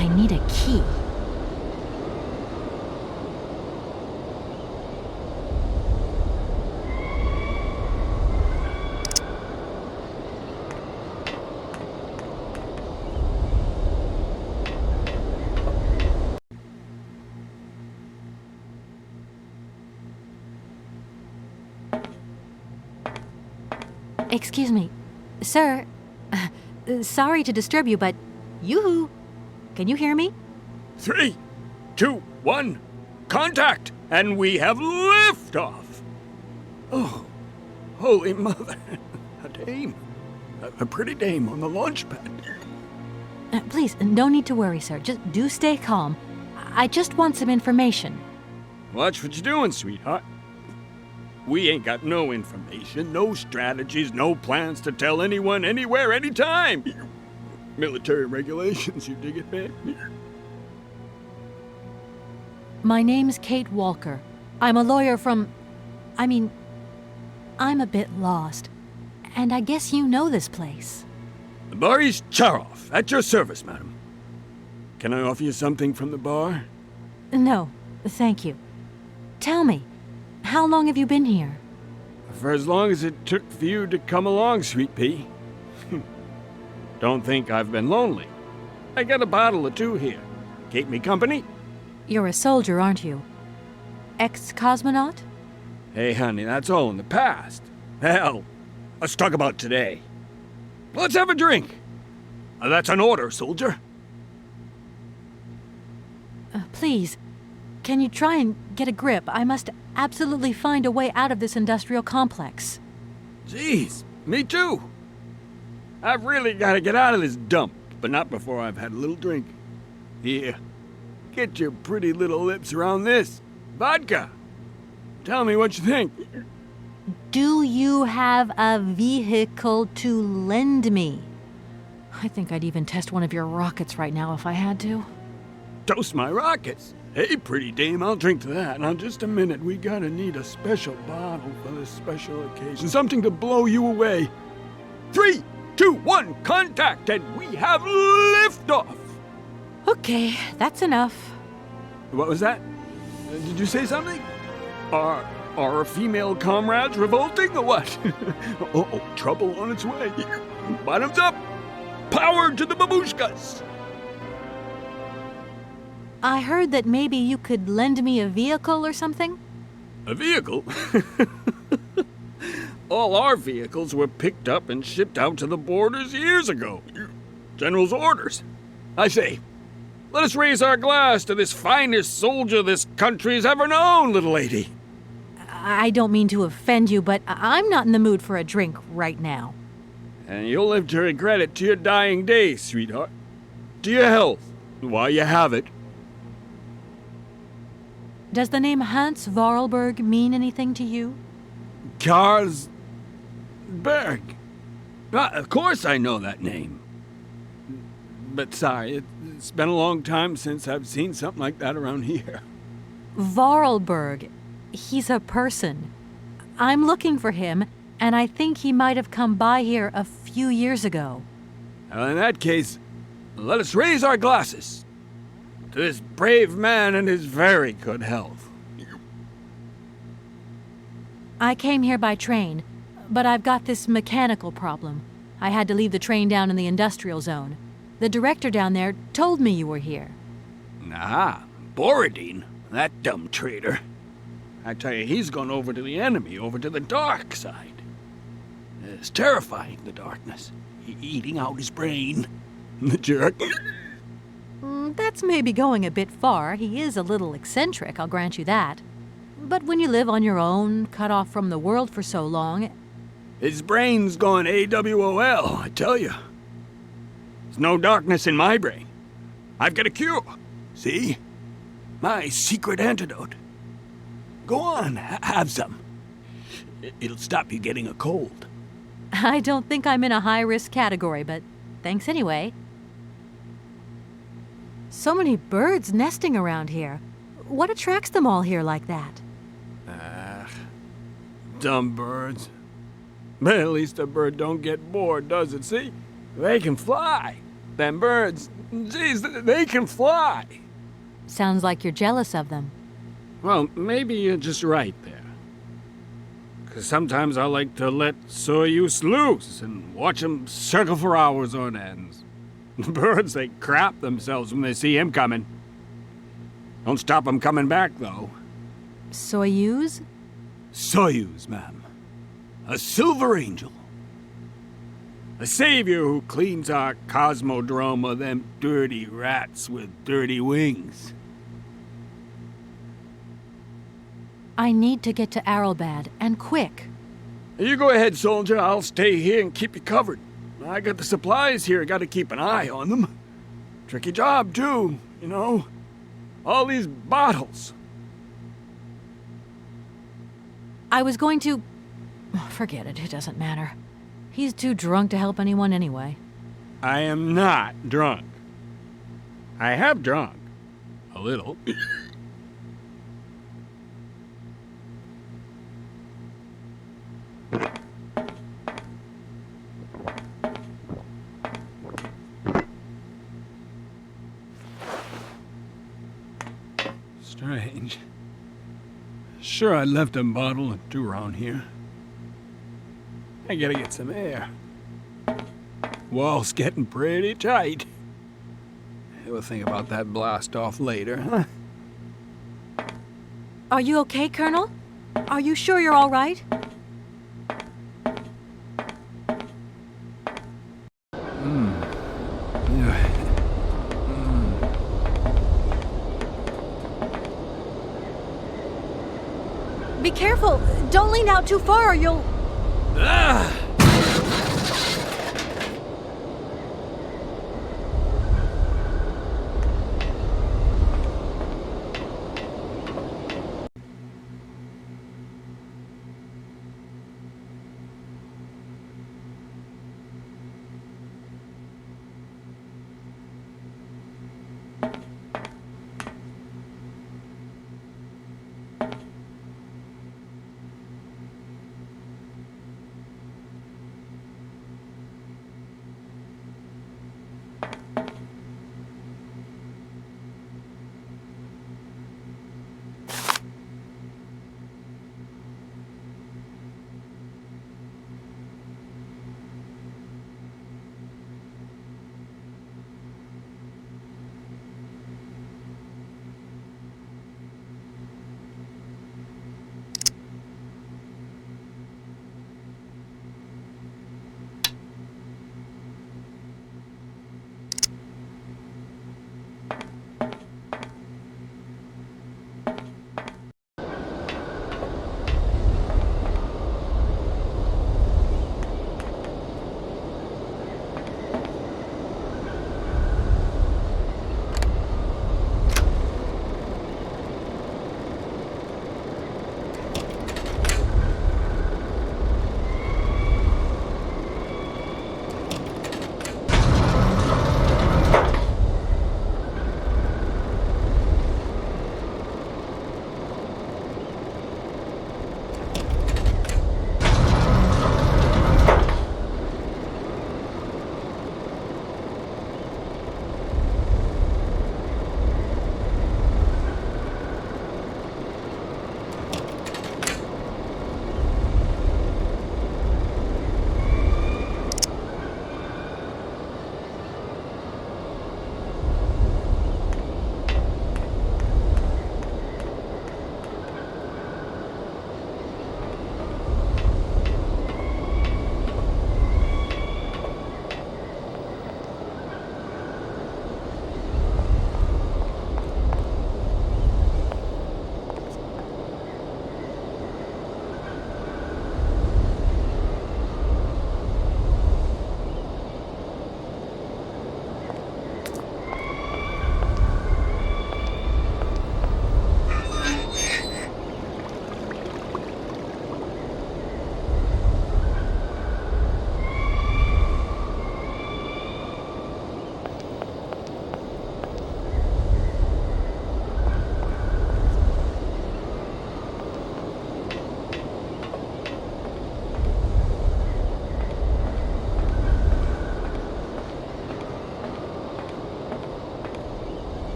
I need a key. Excuse me, sir. Sorry to disturb you, but yoo-hoo. Can you hear me? 3, 2, 1, contact! And we have liftoff! Oh, holy mother. A dame. A pretty dame on the launch pad. Please, no need to worry, sir. Just do stay calm. I just want some information. Watch what you're doing, sweetheart. We ain't got no information, no strategies, no plans to tell anyone, anywhere, anytime. Military regulations, you dig it, man? My name's Kate Walker. I'm a lawyer from... I'm a bit lost. And I guess you know this place. Borris Charov, at your service, madam. Can I offer you something from the bar? No, thank you. Tell me, how long have you been here? For as long as it took for you to come along, sweet pea. Don't think I've been lonely. I got a bottle or two here. Keep me company? You're a soldier, aren't you? Ex-cosmonaut? Hey, honey, that's all in the past. Hell, let's talk about today. Let's have a drink. That's an order, soldier. Please, can you try and get a grip? I must absolutely find a way out of this industrial complex. Jeez, me too. I've really got to get out of this dump, but not before I've had a little drink. Here, get your pretty little lips around this. Vodka. Tell me what you think. Do you have a vehicle to lend me? I think I'd even test one of your rockets right now if I had to. Toast my rockets. Hey, pretty dame, I'll drink to that. Now, just a minute. We gotta need a special bottle for this special occasion. Something to blow you away. 3, 2, 1, contact, and we have liftoff. Okay, that's enough. What was that? Did you say something? Are our female comrades revolting or what? Oh, trouble on its way. Bottoms up. Power to the babushkas. I heard that maybe you could lend me a vehicle or something? A vehicle? All our vehicles were picked up and shipped out to the borders years ago. General's orders. I say, let us raise our glass to this finest soldier this country's ever known, little lady. I don't mean to offend you, but I'm not in the mood for a drink right now. And you'll live to regret it to your dying days, sweetheart. To your health, while you have it. Does the name Hans Vorarlberg mean anything to you? Karlsberg. Of course I know that name. But sorry, it's been a long time since I've seen something like that around here. Vorarlberg. He's a person. I'm looking for him, and I think he might have come by here a few years ago. Well, in that case, let us raise our glasses to this brave man and his very good health. I came here by train, but I've got this mechanical problem. I had to leave the train down in the industrial zone. The director down there told me you were here. Ah, Borodin, that dumb traitor. I tell you, he's gone over to the enemy, over to the dark side. It's terrifying, the darkness. Eating out his brain. The jerk. That's maybe going a bit far. He is a little eccentric, I'll grant you that. But when you live on your own, cut off from the world for so long... His brain's gone AWOL, I tell you. There's no darkness in my brain. I've got a cure. See? My secret antidote. Go on, have some. It'll stop you getting a cold. I don't think I'm in a high-risk category, but thanks anyway. So many birds nesting around here. What attracts them all here like that? Dumb birds. But at least a bird don't get bored, does it? See? They can fly. them birds. Jeez, they can fly. Sounds like you're jealous of them. Well, maybe you're just right there. 'Cause sometimes I like to let Soyuz loose and watch them circle for hours on ends. The birds, they crap themselves when they see him coming. Don't stop him coming back, though. Soyuz? Soyuz, ma'am. A silver angel. A savior who cleans our cosmodrome of them dirty rats with dirty wings. I need to get to Arrowbad, and quick. You go ahead, soldier. I'll stay here and keep you covered. I got the supplies here. Got to keep an eye on them. Tricky job, too, you know. All these bottles. I was going to... Forget it, it doesn't matter. He's too drunk to help anyone anyway. I am not drunk. I have drunk. A little. Strange. Sure, I left a bottle or two around here. I gotta get some air. Wall's getting pretty tight. We'll think about that blast off later, huh? Are you okay, Colonel? Are you sure you're all right? Yeah. Be careful! Don't lean out too far or you'll... Ah!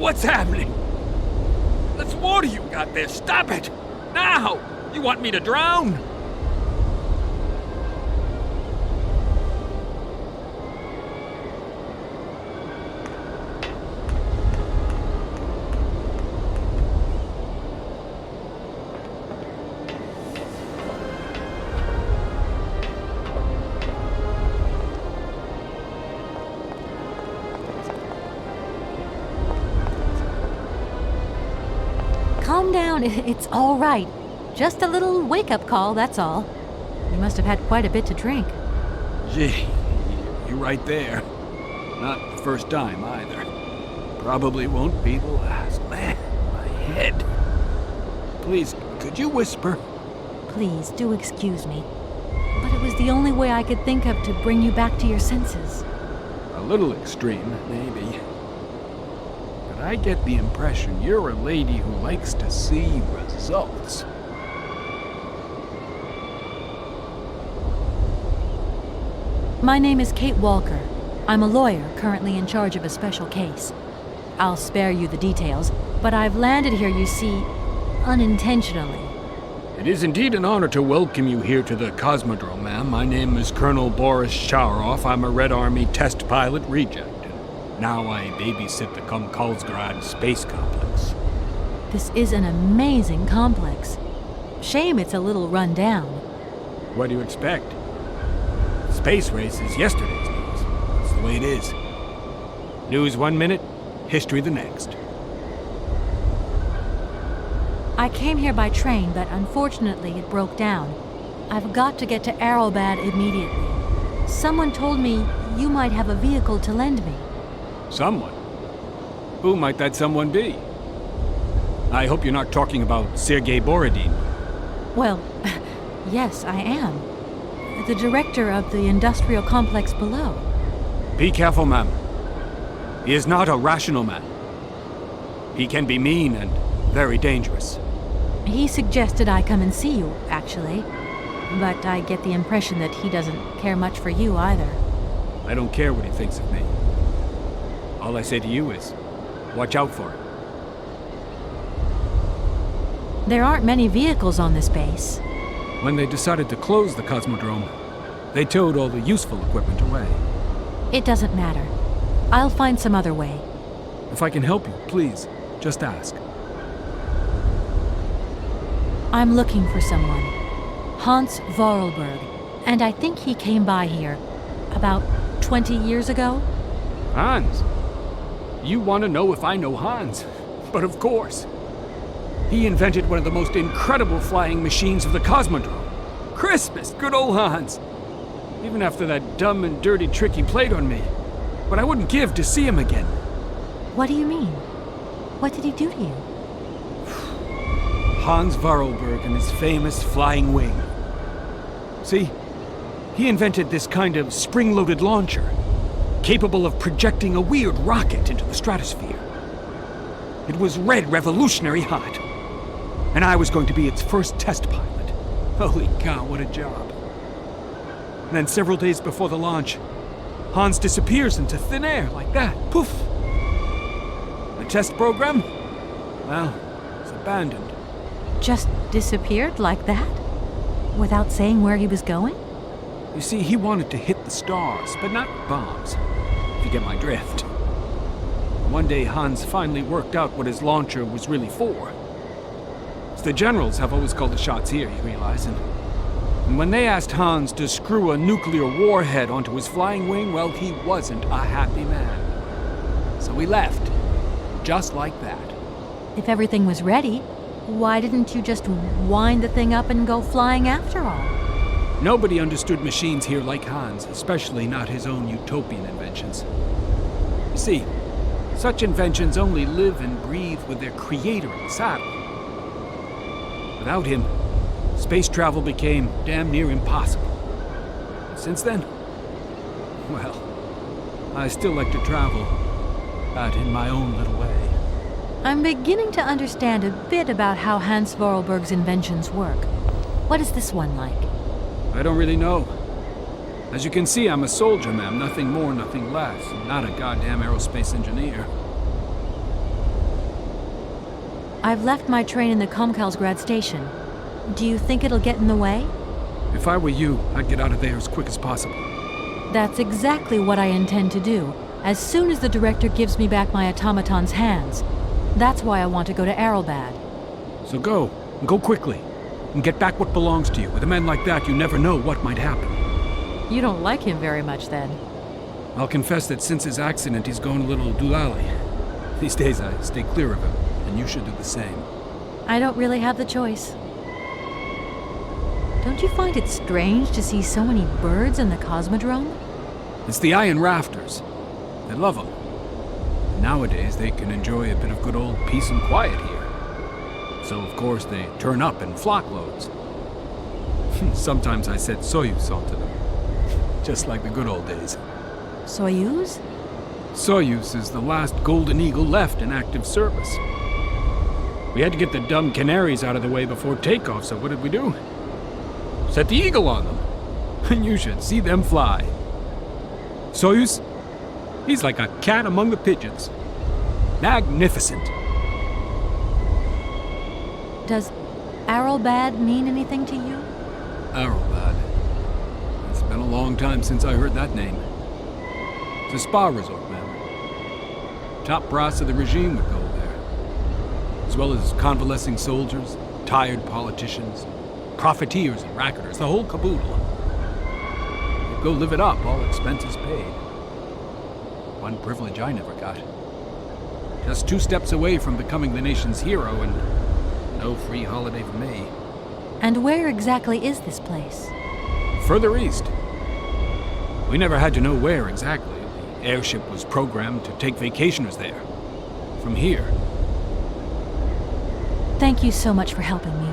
What's happening? That's water you got there. Stop it! Now! You want me to drown? Calm down, it's all right. Just a little wake-up call, that's all. You must have had quite a bit to drink. Gee, you're right there. Not the first time, either. Probably won't be the last. Man, my head. Please, could you whisper? Please, do excuse me. But it was the only way I could think of to bring you back to your senses. A little extreme, maybe. But I get the impression you're a lady who likes to see results. My name is Kate Walker. I'm a lawyer currently in charge of a special case. I'll spare you the details, but I've landed here, you see, unintentionally. It is indeed an honor to welcome you here to the Cosmodrome, ma'am. My name is Colonel Borris Sharoff. I'm a Red Army test pilot reject. And now I babysit the Komkalsgrad space complex. This is an amazing complex. Shame it's a little run down. What do you expect? Space race is yesterday's news. That's the way it is. News 1 minute, history the next. I came here by train, but unfortunately it broke down. I've got to get to Arrowbad immediately. Someone told me you might have a vehicle to lend me. Someone? Who might that someone be? I hope you're not talking about Sergei Borodin. Well, yes, I am. The director of the industrial complex below. Be careful, ma'am. He is not a rational man. He can be mean and very dangerous. He suggested I come and see you, actually. But I get the impression that he doesn't care much for you either. I don't care what he thinks of me. All I say to you is, watch out for him. There aren't many vehicles on this base. When they decided to close the Cosmodrome, they towed all the useful equipment away. It doesn't matter. I'll find some other way. If I can help you, please, just ask. I'm looking for someone. Hans Vorarlberg. And I think he came by here about 20 years ago. Hans? You want to know if I know Hans? But of course. He invented one of the most incredible flying machines of the Cosmodrome. Christmas, good old Hans. Even after that dumb and dirty trick he played on me. But I wouldn't give to see him again. What do you mean? What did he do to you? Hans Vorarlberg and his famous flying wing. See, he invented this kind of spring-loaded launcher, capable of projecting a weird rocket into the stratosphere. It was red revolutionary hot, and I was going to be its first test pilot. Holy cow, what a job. And then several days before the launch, Hans disappears into thin air like that. Poof! The test program? Well, it's abandoned. Just disappeared like that? Without saying where he was going? You see, he wanted to hit the stars, but not bombs, if you get my drift. One day, Hans finally worked out what his launcher was really for. The generals have always called the shots here, you realize, and when they asked Hans to screw a nuclear warhead onto his flying wing, well, he wasn't a happy man. So he left, just like that. If everything was ready, why didn't you just wind the thing up and go flying after all? Nobody understood machines here like Hans, especially not his own utopian inventions. You see, such inventions only live and breathe with their creator in the saddle. Without him, space travel became damn near impossible. Since then, well, I still like to travel, but in my own little way. I'm beginning to understand a bit about how Hans Vorarlberg's inventions work. What is this one like? I don't really know. As you can see, I'm a soldier, ma'am. Nothing more, nothing less. I'm not a goddamn aerospace engineer. I've left my train in the Komkalsgrad station. Do you think it'll get in the way? If I were you, I'd get out of there as quick as possible. That's exactly what I intend to do, as soon as the director gives me back my automaton's hands. That's why I want to go to Arelbad. So go, and go quickly, and get back what belongs to you. With a man like that, you never know what might happen. You don't like him very much, then? I'll confess that since his accident, he's gone a little doolally. These days, I stay clear of him, and you should do the same. I don't really have the choice. Don't you find it strange to see so many birds in the Cosmodrome? It's the iron rafters. They love them. Nowadays, they can enjoy a bit of good old peace and quiet here. So, of course, they turn up in flock loads. Sometimes I set Soyuz onto them. Just like the good old days. Soyuz? Soyuz is the last Golden Eagle left in active service. We had to get the dumb canaries out of the way before takeoff, so what did we do? Set the Eagle on them. And you should see them fly. Soyuz, he's like a cat among the pigeons. Magnificent. Does Arelbad mean anything to you? Arelbad. It's been a long time since I heard that name. It's a spa resort, man. Top brass of the regime would go there. As well as convalescing soldiers, tired politicians, profiteers and racketers, the whole caboodle. They'd go live it up, all expenses paid. One privilege I never got. Just 2 steps away from becoming the nation's hero, and no free holiday for me. And where exactly is this place? Further east. We never had to know where exactly. The airship was programmed to take vacationers there. From here. Thank you so much for helping me.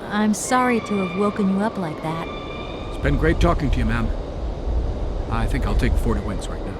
I'm sorry to have woken you up like that. It's been great talking to you, ma'am. I think I'll take 40 wings right now.